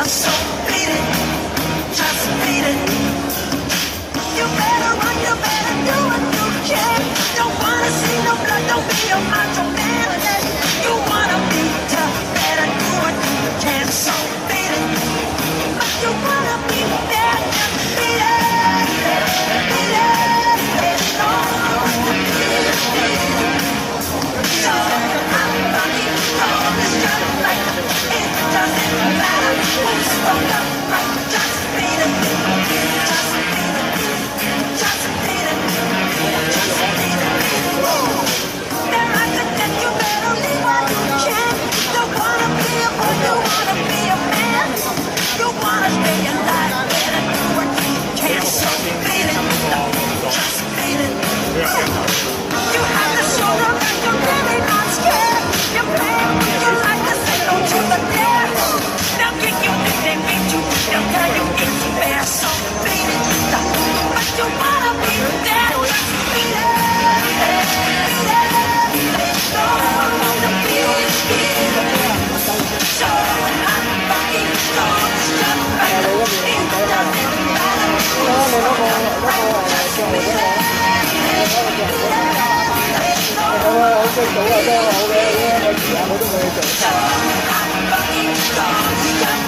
So beat it, just beat it. You better run, you better do what you can. Don't wanna see no blood, don't be a macho man. You wanna be tough, better do what you can. So beat it, but you wanna be bad, just beat it, beat it, beat it. Oh, beat it, beat it. So I'm lucky, all is just like it doesn't matter. When you spoke up, right, just beat it, just beat it, just beat it, just beat it. They're like the death, you better leave while you can. You wanna be a boy, you wanna be a man. You wanna stay alive, better do what you can. So beat it, just beat it. You have to show them that you're really not scared. You're playing with your life, this ain't no truth or dare. They'll kick you if they beat you, they'll tell you it's fair. So beat it, but you wanna be there. Just beat it, beat it, beat it. So beat it, beat it. So I'm fucking so it's just like it doesn't matter. Just beat it, beat it. So I'm fucking so it's just